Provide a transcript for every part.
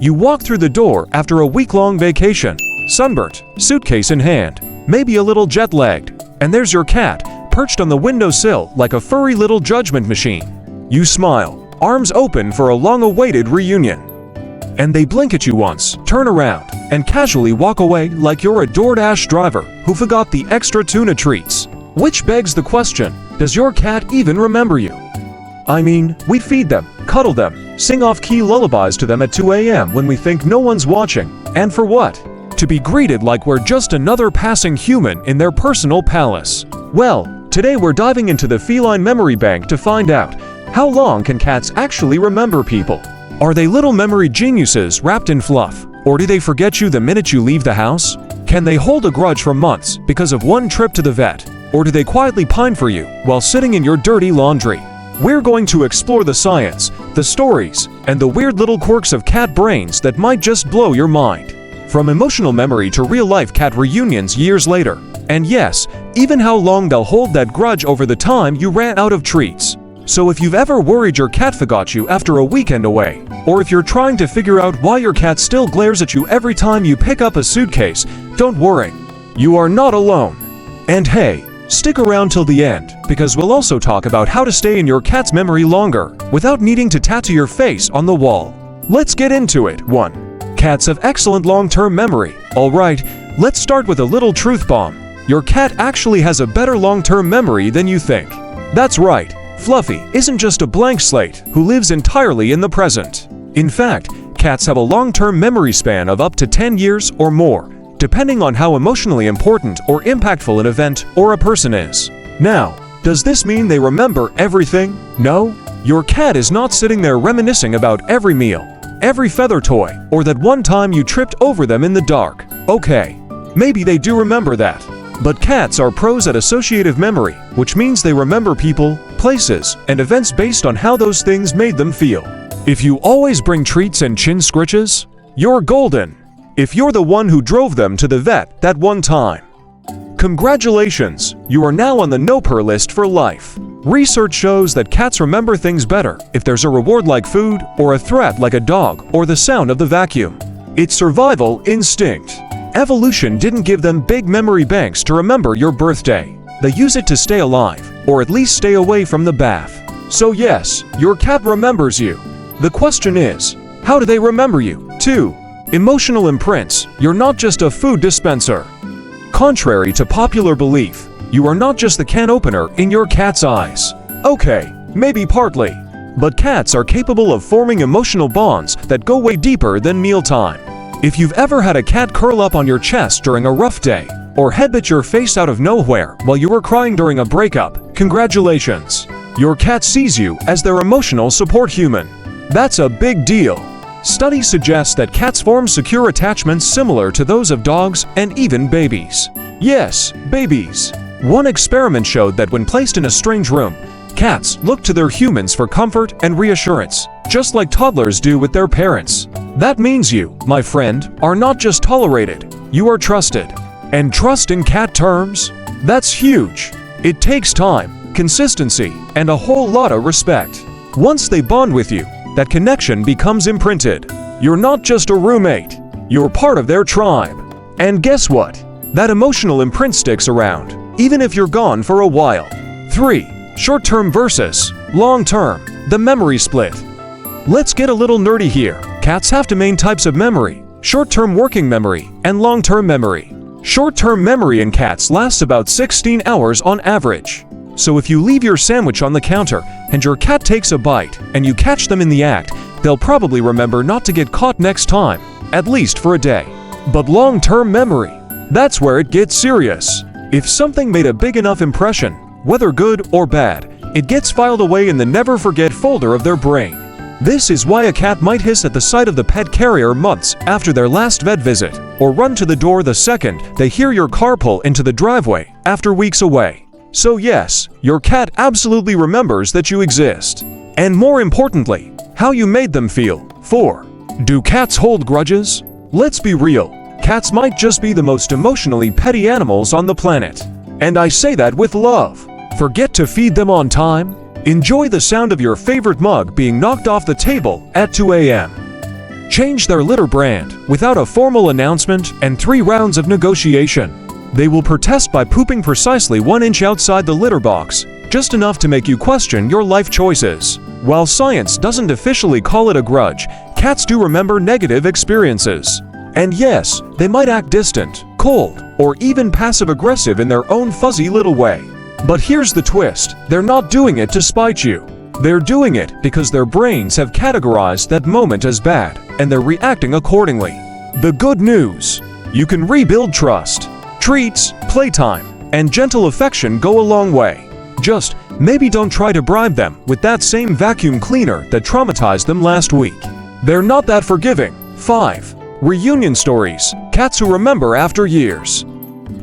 You walk through the door after a week-long vacation, sunburnt, suitcase in hand, maybe a little jet-lagged, and there's your cat, perched on the windowsill like a furry little judgment machine. You smile, arms open for a long-awaited reunion. And they blink at you once, turn around, and casually walk away like you're a DoorDash driver who forgot the extra tuna treats. Which begs the question, does your cat even remember you? I mean, we feed them, cuddle them, sing off-key lullabies to them at 2 a.m. when we think no one's watching. And for what? To be greeted like we're just another passing human in their personal palace. Well, today we're diving into the feline memory bank to find out, how long can cats actually remember people? Are they little memory geniuses wrapped in fluff? Or do they forget you the minute you leave the house? Can they hold a grudge for months because of one trip to the vet? Or do they quietly pine for you while sitting in your dirty laundry? We're going to explore the science, the stories, and the weird little quirks of cat brains that might just blow your mind. From emotional memory to real-life cat reunions years later. And yes, even how long they'll hold that grudge over the time you ran out of treats. So if you've ever worried your cat forgot you after a weekend away, or if you're trying to figure out why your cat still glares at you every time you pick up a suitcase, don't worry. You are not alone. And hey, stick around till the end, because we'll also talk about how to stay in your cat's memory longer without needing to tattoo your face on the wall. Let's get into it. 1. Cats have excellent long-term memory. Alright, let's start with a little truth bomb. Your cat actually has a better long-term memory than you think. That's right. Fluffy isn't just a blank slate who lives entirely in the present. In fact, cats have a long-term memory span of up to 10 years or more, depending on how emotionally important or impactful an event or a person is. Now, does this mean they remember everything? No. Your cat is not sitting there reminiscing about every meal, every feather toy, or that one time you tripped over them in the dark. Okay, maybe they do remember that. But cats are pros at associative memory, which means they remember people, places, and events based on how those things made them feel. If you always bring treats and chin scritches, you're golden. If you're the one who drove them to the vet that one time, congratulations, you are now on the no-per list for life. Research shows that cats remember things better if there's a reward like food, or a threat like a dog, or the sound of the vacuum. It's survival instinct. Evolution didn't give them big memory banks to remember your birthday. They use it to stay alive, or at least stay away from the bath. So yes, your cat remembers you. The question is, how do they remember you? 2. Emotional imprints. You're not just a food dispenser. Contrary to popular belief, you are not just the can opener in your cat's eyes. Okay, maybe partly. But cats are capable of forming emotional bonds that go way deeper than mealtime. If you've ever had a cat curl up on your chest during a rough day, or headbutt your face out of nowhere while you were crying during a breakup, congratulations. Your cat sees you as their emotional support human. That's a big deal. Studies suggest that cats form secure attachments similar to those of dogs and even babies. Yes, babies. One experiment showed that when placed in a strange room, cats look to their humans for comfort and reassurance, just like toddlers do with their parents. That means you, my friend, are not just tolerated, you are trusted. And trust in cat terms? That's huge. It takes time, consistency, and a whole lot of respect. Once they bond with you, that connection becomes imprinted. You're not just a roommate, you're part of their tribe. And guess what? That emotional imprint sticks around, even if you're gone for a while. 3. Short-term versus long-term, the memory split. Let's get a little nerdy here. Cats have two main types of memory: short-term working memory and long-term memory. Short-term memory in cats lasts about 16 hours on average. So if you leave your sandwich on the counter and your cat takes a bite and you catch them in the act, they'll probably remember not to get caught next time, at least for a day. But long-term memory, that's where it gets serious. If something made a big enough impression, whether good or bad, it gets filed away in the never-forget folder of their brain. This is why a cat might hiss at the sight of the pet carrier months after their last vet visit, or run to the door the second they hear your car pull into the driveway after weeks away. So yes, your cat absolutely remembers that you exist. And more importantly, how you made them feel. 4. Do cats hold grudges? Let's be real, cats might just be the most emotionally petty animals on the planet. And I say that with love. Forget to feed them on time? Enjoy the sound of your favorite mug being knocked off the table at 2 a.m. Change their litter brand without a formal announcement and 3 rounds of negotiation. They will protest by pooping precisely 1 inch outside the litter box, just enough to make you question your life choices. While science doesn't officially call it a grudge, cats do remember negative experiences. And yes, they might act distant, cold, or even passive-aggressive in their own fuzzy little way. But here's the twist: they're not doing it to spite you. They're doing it because their brains have categorized that moment as bad, and they're reacting accordingly. The good news: you can rebuild trust. Treats, playtime, and gentle affection go a long way. Just maybe don't try to bribe them with that same vacuum cleaner that traumatized them last week. They're not that forgiving. 5. Reunion stories. Cats who remember after years.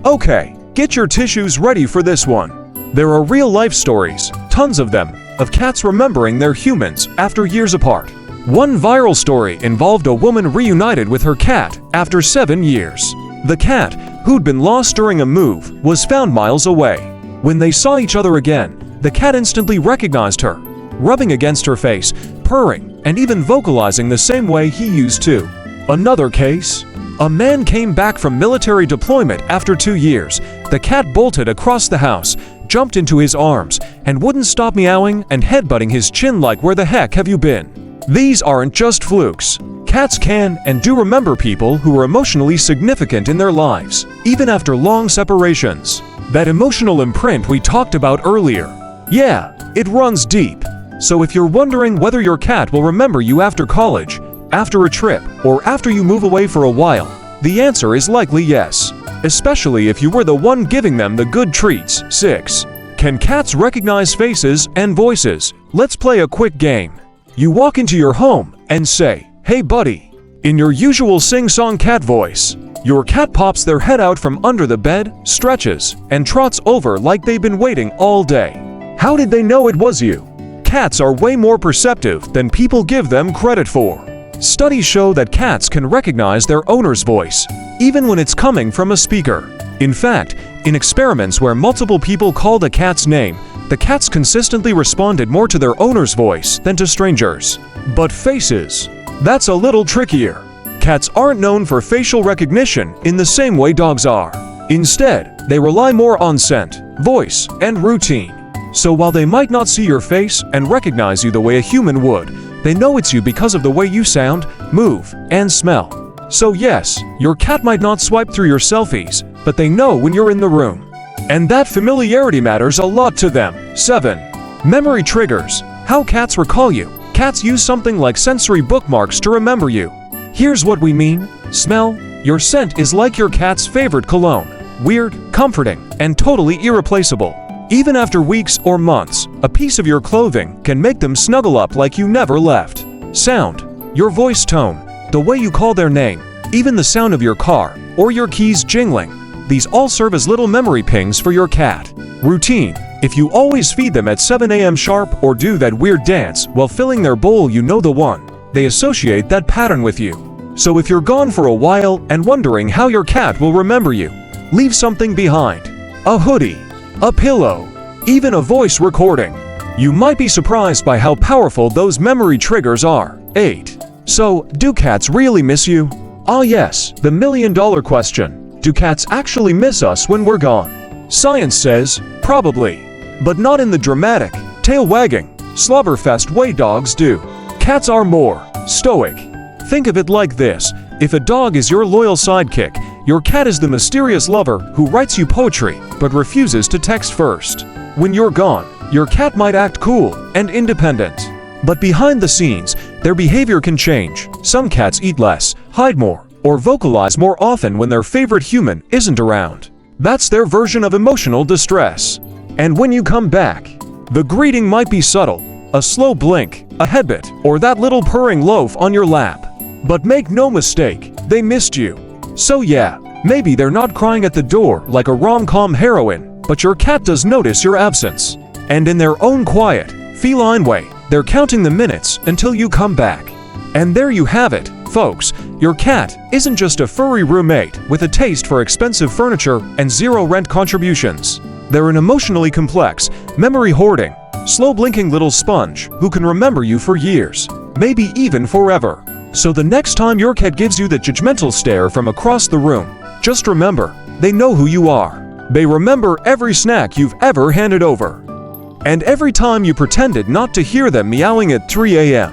Okay, get your tissues ready for this one. There are real-life stories, tons of them, of cats remembering their humans after years apart. One viral story involved a woman reunited with her cat after 7 years. The cat, who'd been lost during a move, was found miles away. When they saw each other again, the cat instantly recognized her, rubbing against her face, purring, and even vocalizing the same way he used to. Another case: a man came back from military deployment after 2 years. The cat bolted across the house, jumped into his arms, and wouldn't stop meowing and headbutting his chin like, "Where the heck have you been?" These aren't just flukes. Cats can and do remember people who are emotionally significant in their lives, even after long separations. That emotional imprint we talked about earlier. Yeah, it runs deep. So if you're wondering whether your cat will remember you after college, after a trip, or after you move away for a while, the answer is likely yes. Especially if you were the one giving them the good treats. 6. Can cats recognize faces and voices? Let's play a quick game. You walk into your home and say, "Hey buddy," in your usual sing-song cat voice. Your cat pops their head out from under the bed, stretches, and trots over like they've been waiting all day. How did they know it was you? Cats are way more perceptive than people give them credit for. Studies show that cats can recognize their owner's voice, even when it's coming from a speaker. In fact, in experiments where multiple people called a cat's name, the cats consistently responded more to their owner's voice than to strangers. But faces, that's a little trickier. Cats aren't known for facial recognition in the same way dogs are. Instead, they rely more on scent, voice, and routine. So while they might not see your face and recognize you the way a human would, they know it's you because of the way you sound, move, and smell. So yes, your cat might not swipe through your selfies, but they know when you're in the room. And that familiarity matters a lot to them. 7. Memory triggers. How cats recall you. Cats use something like sensory bookmarks to remember you. Here's what we mean. Smell. Your scent is like your cat's favorite cologne. Weird, comforting, and totally irreplaceable. Even after weeks or months, a piece of your clothing can make them snuggle up like you never left. Sound. Your voice tone, the way you call their name, even the sound of your car or your keys jingling. These all serve as little memory pings for your cat. Routine. If you always feed them at 7 a.m. sharp or do that weird dance while filling their bowl, you know the one. They associate that pattern with you. So if you're gone for a while and wondering how your cat will remember you, leave something behind. A hoodie, a pillow, even a voice recording. You might be surprised by how powerful those memory triggers are. 8. So, do cats really miss you? Ah yes, the million-dollar question. Do cats actually miss us when we're gone? Science says, probably. But not in the dramatic, tail-wagging, slobberfest way dogs do. Cats are more stoic. Think of it like this. If a dog is your loyal sidekick, your cat is the mysterious lover who writes you poetry but refuses to text first. When you're gone, your cat might act cool and independent. But behind the scenes, their behavior can change. Some cats eat less, hide more, or vocalize more often when their favorite human isn't around. That's their version of emotional distress. And when you come back, the greeting might be subtle, a slow blink, a headbutt, or that little purring loaf on your lap. But make no mistake, they missed you. So yeah, maybe they're not crying at the door like a rom-com heroine, but your cat does notice your absence. And in their own quiet, feline way, they're counting the minutes until you come back. And there you have it, folks. Your cat isn't just a furry roommate with a taste for expensive furniture and zero rent contributions. They're an emotionally complex, memory-hoarding, slow-blinking little sponge who can remember you for years, maybe even forever. So the next time your cat gives you that judgmental stare from across the room, just remember, they know who you are. They remember every snack you've ever handed over. And every time you pretended not to hear them meowing at 3 a.m.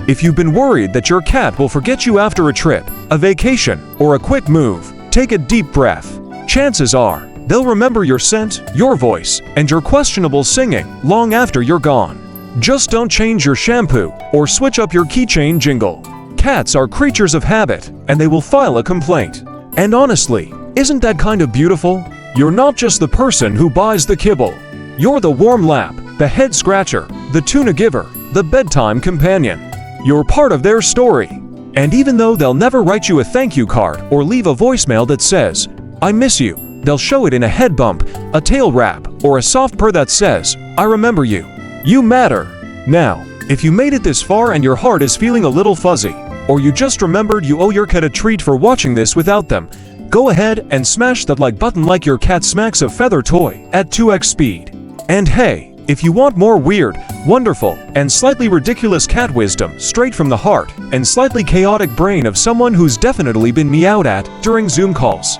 If you've been worried that your cat will forget you after a trip, a vacation, or a quick move, take a deep breath. Chances are, they'll remember your scent, your voice, and your questionable singing long after you're gone. Just don't change your shampoo or switch up your keychain jingle. Cats are creatures of habit, and they will file a complaint. And honestly, isn't that kind of beautiful? You're not just the person who buys the kibble. You're the warm lap, the head scratcher, the tuna giver, the bedtime companion. You're part of their story. And even though they'll never write you a thank you card or leave a voicemail that says, "I miss you," they'll show it in a head bump, a tail wrap, or a soft purr that says, "I remember you. You matter." Now, if you made it this far and your heart is feeling a little fuzzy, or you just remembered you owe your cat a treat for watching this without them, go ahead and smash that like button like your cat smacks a feather toy at 2x speed. And hey, if you want more weird, wonderful, and slightly ridiculous cat wisdom straight from the heart and slightly chaotic brain of someone who's definitely been meowed at during Zoom calls,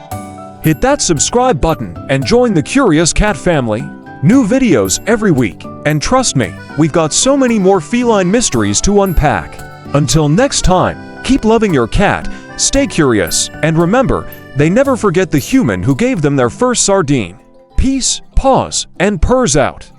hit that subscribe button and join the Curious Cat family. New videos every week, and trust me, we've got so many more feline mysteries to unpack. Until next time, keep loving your cat, stay curious, and remember, they never forget the human who gave them their first sardine. Peace, paws, and purrs out.